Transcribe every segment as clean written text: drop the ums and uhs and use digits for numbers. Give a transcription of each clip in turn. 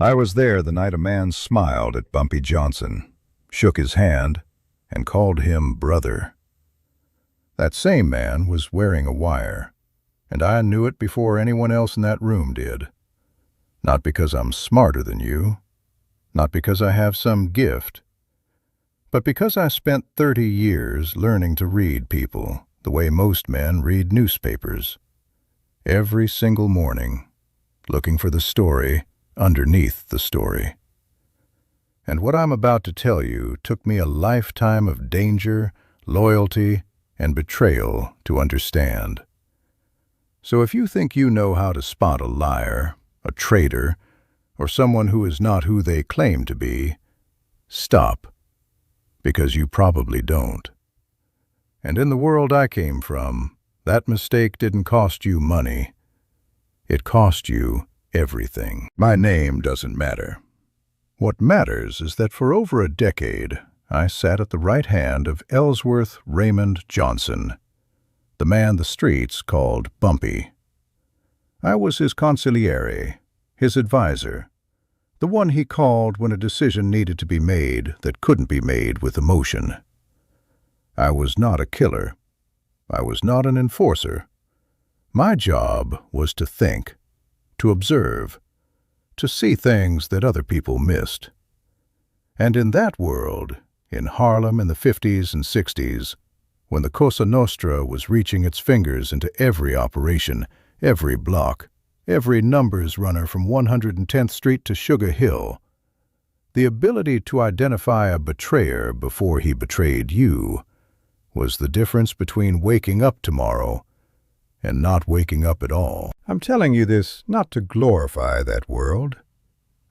I was there the night a man smiled at Bumpy Johnson, shook his hand, and called him brother. That same man was wearing a wire, and I knew it before anyone else in that room did. Not because I'm smarter than you, not because I have some gift, but because I spent 30 years learning to read people the way most men read newspapers. Every single morning, looking for the story underneath the story. And what I'm about to tell you took me a lifetime of danger, loyalty, and betrayal to understand. So if you think you know how to spot a liar, a traitor, or someone who is not who they claim to be, stop, because you probably don't. And in the world I came from, that mistake didn't cost you money. It cost you everything. My name doesn't matter. What matters is that for over a decade, I sat at the right hand of Ellsworth Raymond Johnson, the man the streets called Bumpy. I was his consigliere, his advisor, the one he called when a decision needed to be made that couldn't be made with emotion. I was not a killer. I was not an enforcer. My job was to think, to observe, to see things that other people missed. And in that world, in Harlem in the 50s and 60s, when the Cosa Nostra was reaching its fingers into every operation, every block, every numbers runner from 110th Street to Sugar Hill, the ability to identify a betrayer before he betrayed you was the difference between waking up tomorrow and not waking up at all. I'm telling you this not to glorify that world.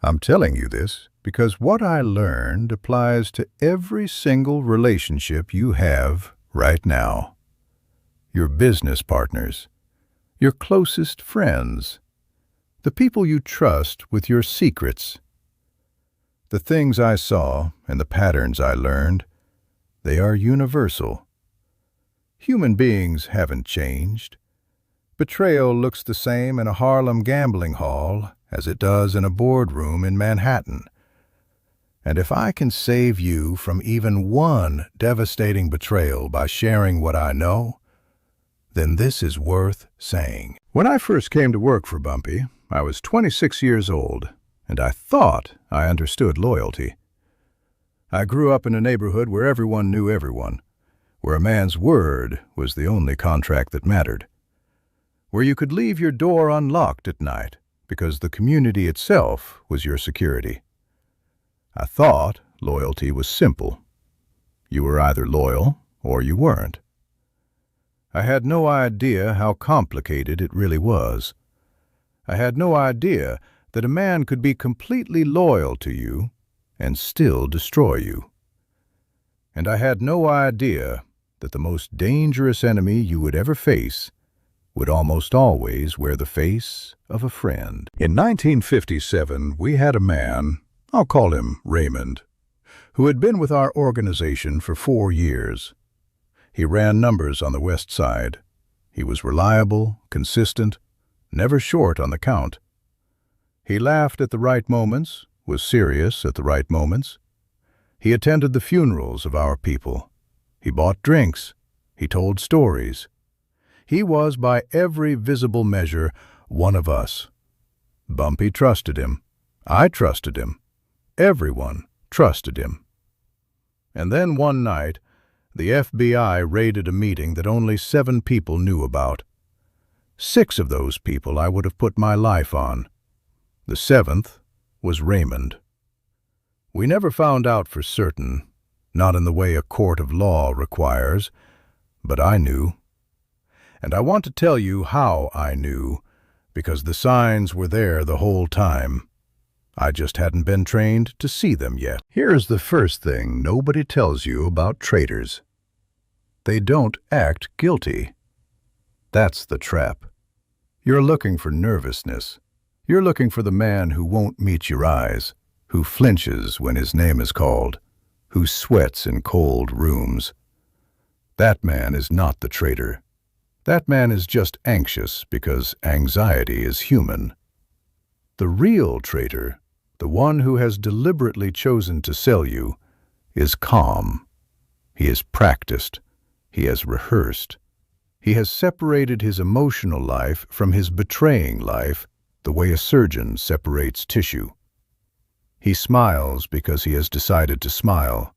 I'm telling you this because what I learned applies to every single relationship you have right now. Your business partners, your closest friends, the people you trust with your secrets. The things I saw and the patterns I learned, they are universal. Human beings haven't changed. Betrayal looks the same in a Harlem gambling hall as it does in a boardroom in Manhattan. And if I can save you from even one devastating betrayal by sharing what I know, then this is worth saying. When I first came to work for Bumpy, I was 26 years old, and I thought I understood loyalty. I grew up in a neighborhood where everyone knew everyone, where a man's word was the only contract that mattered, where you could leave your door unlocked at night because the community itself was your security. I thought loyalty was simple. You were either loyal or you weren't. I had no idea how complicated it really was. I had no idea that a man could be completely loyal to you and still destroy you. And I had no idea that the most dangerous enemy you would ever face would almost always wear the face of a friend. In 1957, we had a man, I'll call him Raymond, who had been with our organization for 4 years. He ran numbers on the West Side. He was reliable, consistent, never short on the count. He laughed at the right moments, was serious at the right moments. He attended the funerals of our people. He bought drinks. He told stories. He was, by every visible measure, one of us. Bumpy trusted him. I trusted him. Everyone trusted him. And then one night, the FBI raided a meeting that only 7 people knew about. 6 of those people I would have put my life on. The 7th was Raymond. We never found out for certain, not in the way a court of law requires, but I knew. And I want to tell you how I knew, because the signs were there the whole time. I just hadn't been trained to see them yet. Here's the first thing nobody tells you about traitors. They don't act guilty. That's the trap. You're looking for nervousness. You're looking for the man who won't meet your eyes, who flinches when his name is called, who sweats in cold rooms. That man is not the traitor. That man is just anxious because anxiety is human. The real traitor, The one who has deliberately chosen to sell you is calm. He has practiced. He has rehearsed. He has separated his emotional life from his betraying life the way a surgeon separates tissue. He smiles because he has decided to smile.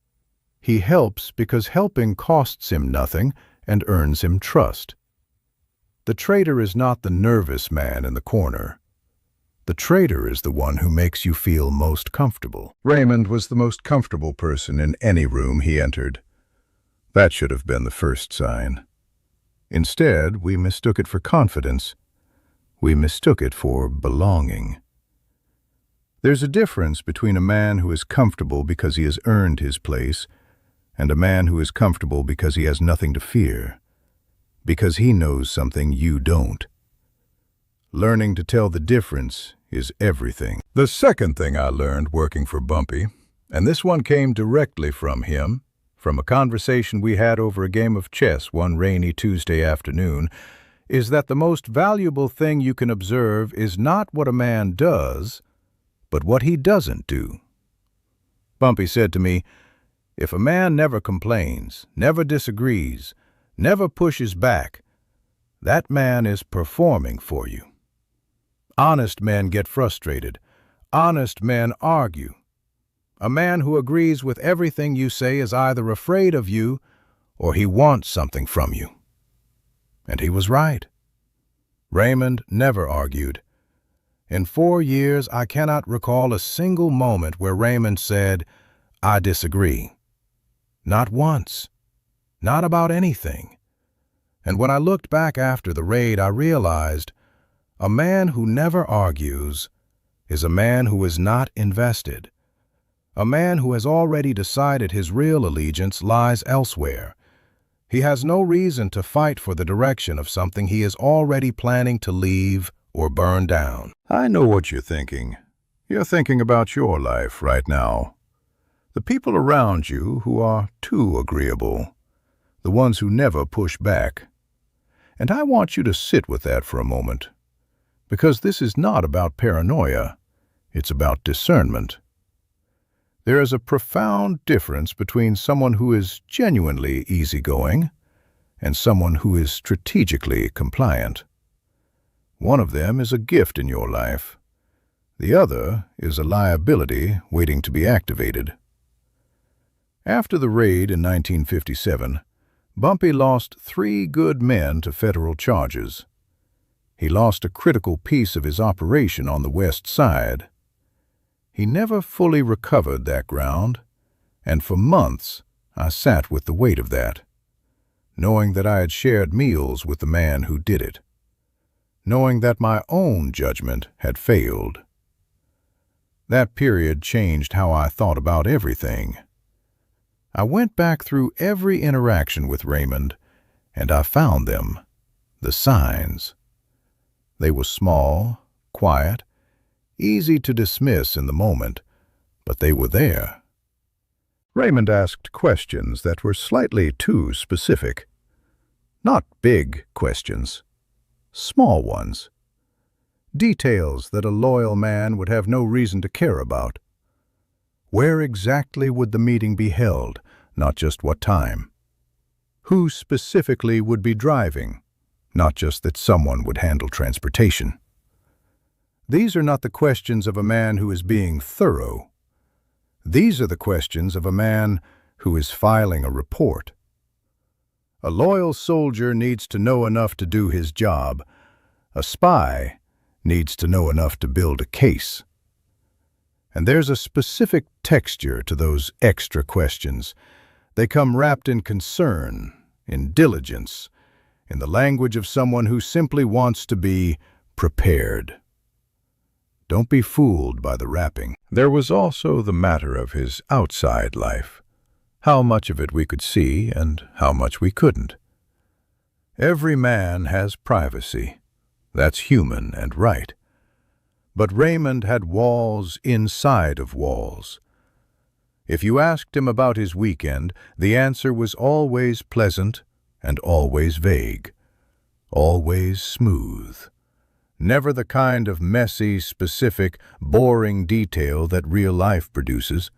He helps because helping costs him nothing and earns him trust. The traitor is not the nervous man in the corner. The traitor is the one who makes you feel most comfortable. Raymond was the most comfortable person in any room he entered. That should have been the first sign. Instead, we mistook it for confidence. We mistook it for belonging. There's a difference between a man who is comfortable because he has earned his place and a man who is comfortable because he has nothing to fear, because he knows something you don't. Learning to tell the difference is everything. The second thing I learned working for Bumpy, and this one came directly from him, from a conversation we had over a game of chess one rainy Tuesday afternoon, is that the most valuable thing you can observe is not what a man does, but what he doesn't do. Bumpy said to me, "If a man never complains, never disagrees, never pushes back, that man is performing for you. Honest men get frustrated. Honest men argue. A man who agrees with everything you say is either afraid of you or he wants something from you." And he was right. Raymond never argued. In 4 years, I cannot recall a single moment where Raymond said, "I disagree." Not once. Not about anything. And when I looked back after the raid, I realized a man who never argues is a man who is not invested. A man who has already decided his real allegiance lies elsewhere. He has no reason to fight for the direction of something he is already planning to leave or burn down. I know what you're thinking. You're thinking about your life right now. The people around you who are too agreeable. The ones who never push back. And I want you to sit with that for a moment. Because this is not about paranoia. It's about discernment. There is a profound difference between someone who is genuinely easygoing and someone who is strategically compliant. One of them is a gift in your life. The other is a liability waiting to be activated. After the raid in 1957, Bumpy lost 3 good men to federal charges. He lost a critical piece of his operation on the West Side. He never fully recovered that ground, and for months I sat with the weight of that, knowing that I had shared meals with the man who did it, knowing that my own judgment had failed. That period changed how I thought about everything. I went back through every interaction with Raymond, and I found them, the signs. They were small, quiet, easy to dismiss in the moment, but they were there. Raymond asked questions that were slightly too specific. Not big questions, small ones. Details that a loyal man would have no reason to care about. Where exactly would the meeting be held, not just what time? Who specifically would be driving, not just that someone would handle transportation? These are not the questions of a man who is being thorough. These are the questions of a man who is filing a report. A loyal soldier needs to know enough to do his job. A spy needs to know enough to build a case. And there's a specific texture to those extra questions. They come wrapped in concern, in diligence, in the language of someone who simply wants to be prepared. Don't be fooled by the wrapping. There was also the matter of his outside life, how much of it we could see and how much we couldn't. Every man has privacy. That's human and right. But Raymond had walls inside of walls. If you asked him about his weekend, the answer was always pleasant and always vague, always smooth. Never the kind of messy, specific, boring detail that real life produces.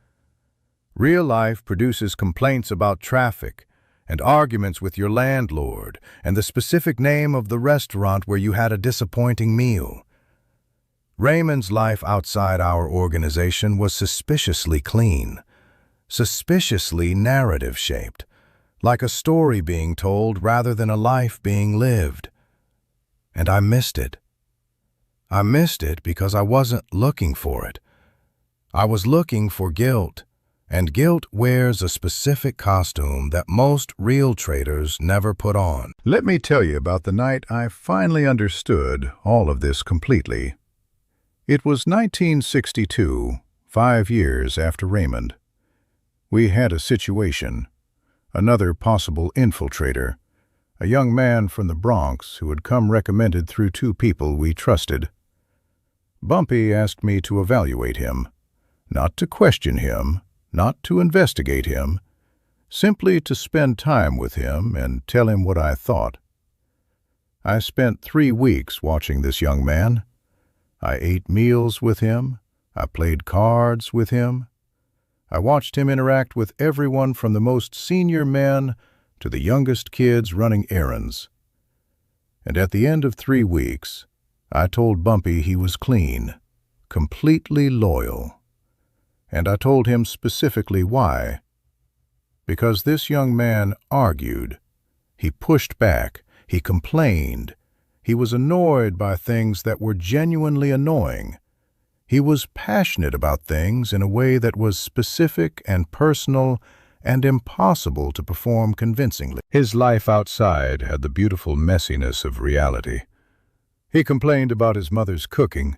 Real life produces complaints about traffic and arguments with your landlord and the specific name of the restaurant where you had a disappointing meal. Raymond's life outside our organization was suspiciously clean, suspiciously narrative-shaped, like a story being told rather than a life being lived. And I missed it. I missed it because I wasn't looking for it. I was looking for guilt, and guilt wears a specific costume that most real traitors never put on. Let me tell you about the night I finally understood all of this completely. It was 1962, 5 years after Raymond. We had a situation. Another possible infiltrator, a young man from the Bronx who had come recommended through 2 people we trusted. Bumpy asked me to evaluate him, not to question him, not to investigate him, simply to spend time with him and tell him what I thought. I spent 3 weeks watching this young man. I ate meals with him. I played cards with him. I watched him interact with everyone from the most senior men to the youngest kids running errands. And at the end of 3 weeks, I told Bumpy he was clean, completely loyal. And I told him specifically why. Because this young man argued. He pushed back. He complained. He was annoyed by things that were genuinely annoying. He was passionate about things in a way that was specific and personal and impossible to perform convincingly. His life outside had the beautiful messiness of reality. He complained about his mother's cooking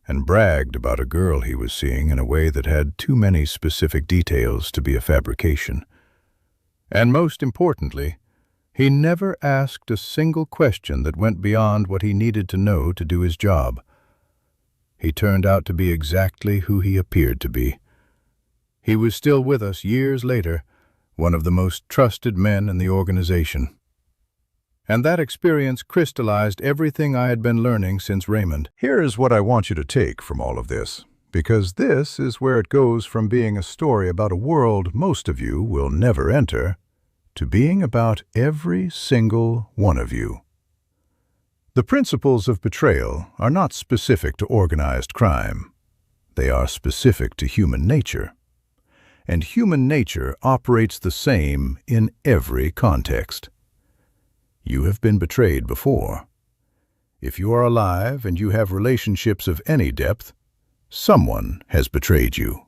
and bragged about a girl he was seeing in a way that had too many specific details to be a fabrication. And most importantly, he never asked a single question that went beyond what he needed to know to do his job. He turned out to be exactly who he appeared to be. He was still with us years later, one of the most trusted men in the organization. And that experience crystallized everything I had been learning since Raymond. Here is what I want you to take from all of this, because this is where it goes from being a story about a world most of you will never enter to being about every single one of you. The principles of betrayal are not specific to organized crime. They are specific to human nature. And human nature operates the same in every context. You have been betrayed before. If you are alive and you have relationships of any depth, someone has betrayed you.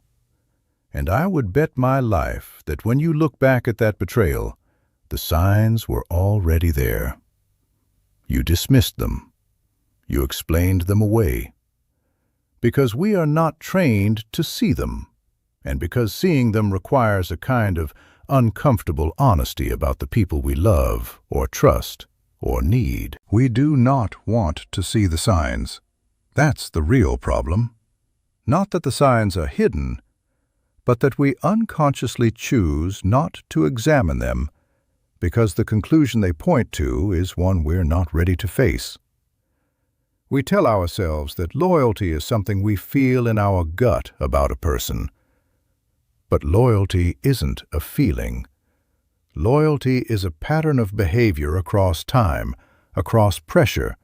And I would bet my life that when you look back at that betrayal, the signs were already there. You dismissed them. You explained them away. Because we are not trained to see them, and because seeing them requires a kind of uncomfortable honesty about the people we love or trust or need. We do not want to see the signs. That's the real problem. Not that the signs are hidden, but that we unconsciously choose not to examine them because the conclusion they point to is one we're not ready to face. We tell ourselves that loyalty is something we feel in our gut about a person. But loyalty isn't a feeling. Loyalty is a pattern of behavior across time, across pressure,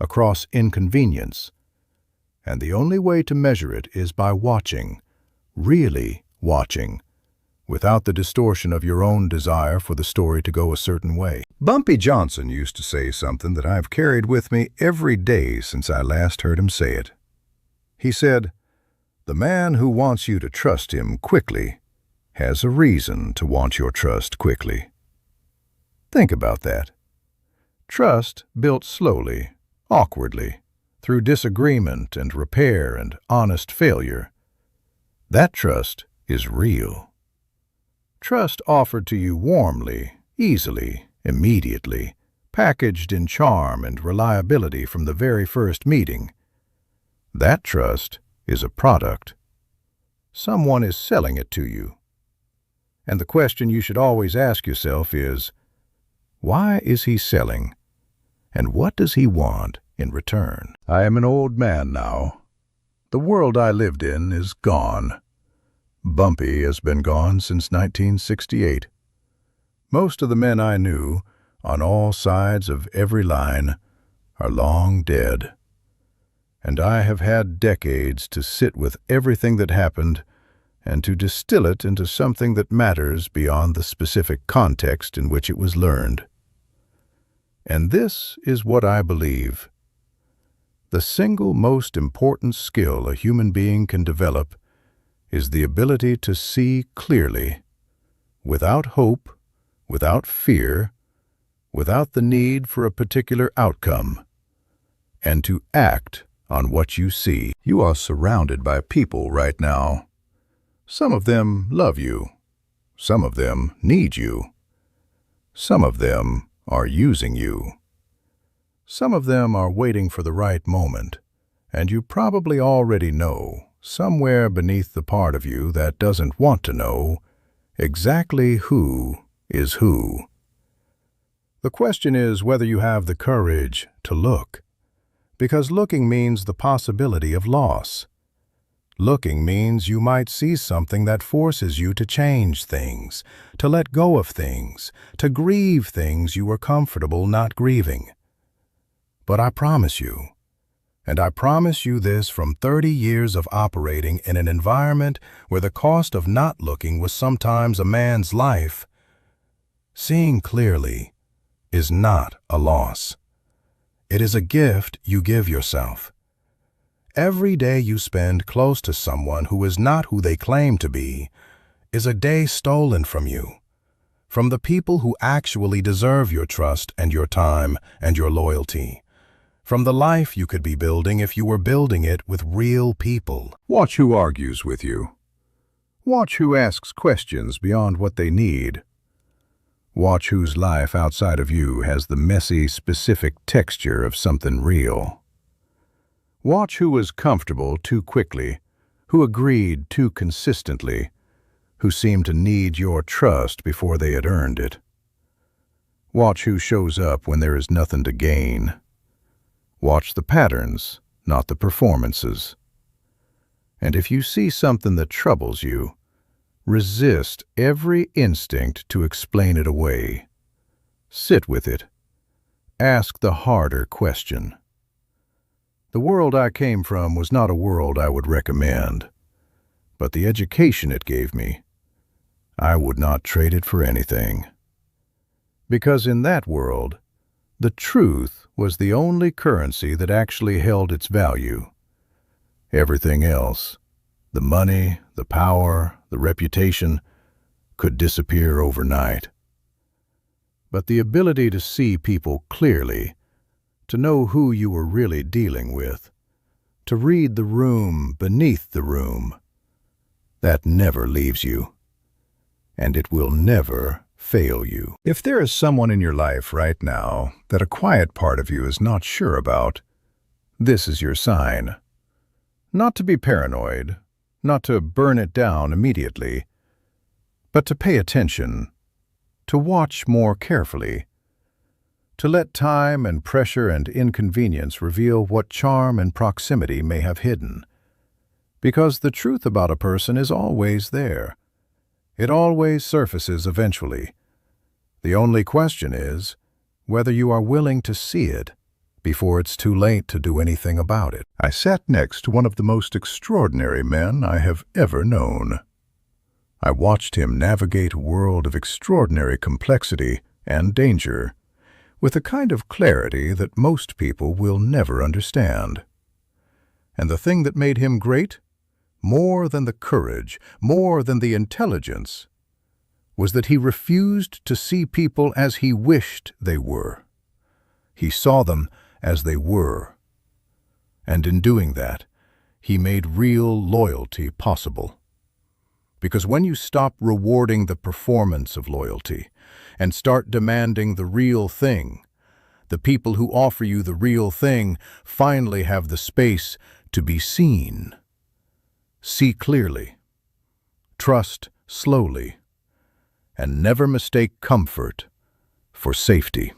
across inconvenience. And the only way to measure it is by watching, really watching, without the distortion of your own desire for the story to go a certain way. Bumpy Johnson used to say something that I've carried with me every day since I last heard him say it. He said, "The man who wants you to trust him quickly has a reason to want your trust quickly." Think about that. Trust built slowly, awkwardly, through disagreement and repair and honest failure. That trust is real. Trust offered to you warmly, easily, immediately, packaged in charm and reliability from the very first meeting. That trust is a product. Someone is selling it to you. And the question you should always ask yourself is, why is he selling? And what does he want in return. I am an old man now. The world I lived in is gone. Bumpy has been gone since 1968. Most of the men I knew, on all sides of every line, are long dead. And I have had decades to sit with everything that happened and to distill it into something that matters beyond the specific context in which it was learned. And this is what I believe. The single most important skill a human being can develop is the ability to see clearly, without hope, without fear, without the need for a particular outcome, and to act on what you see. You are surrounded by people right now. Some of them love you. Some of them need you. Some of them are using you. Some of them are waiting for the right moment, and you probably already know, somewhere beneath the part of you that doesn't want to know, exactly who is who. The question is whether you have the courage to look, because looking means the possibility of loss. Looking means you might see something that forces you to change things, to let go of things, to grieve things you were comfortable not grieving. But I promise you, and I promise you this from 30 years of operating in an environment where the cost of not looking was sometimes a man's life, seeing clearly is not a loss. It is a gift you give yourself. Every day you spend close to someone who is not who they claim to be is a day stolen from you, from the people who actually deserve your trust and your time and your loyalty, from the life you could be building if you were building it with real people. Watch who argues with you. Watch who asks questions beyond what they need. Watch whose life outside of you has the messy, specific texture of something real. Watch who was comfortable too quickly, who agreed too consistently, who seemed to need your trust before they had earned it. Watch who shows up when there is nothing to gain. Watch the patterns, not the performances. And if you see something that troubles you, resist every instinct to explain it away. Sit with it. Ask the harder question. The world I came from was not a world I would recommend, but the education it gave me, I would not trade it for anything. Because in that world, the truth was the only currency that actually held its value. Everything else, the money, the power, the reputation, could disappear overnight. But the ability to see people clearly, to know who you were really dealing with, to read the room beneath the room, that never leaves you, and it will never fail you. If there is someone in your life right now that a quiet part of you is not sure about, this is your sign. Not to be paranoid, not to burn it down immediately, but to pay attention, to watch more carefully, to let time and pressure and inconvenience reveal what charm and proximity may have hidden. Because the truth about a person is always there. It always surfaces eventually. The only question is whether you are willing to see it before it's too late to do anything about it. I sat next to one of the most extraordinary men I have ever known. I watched him navigate a world of extraordinary complexity and danger with a kind of clarity that most people will never understand. And the thing that made him great, more than the courage, more than the intelligence, was that he refused to see people as he wished they were. He saw them as they were. And in doing that, he made real loyalty possible. Because when you stop rewarding the performance of loyalty and start demanding the real thing, the people who offer you the real thing finally have the space to be seen. See clearly, trust slowly, and never mistake comfort for safety.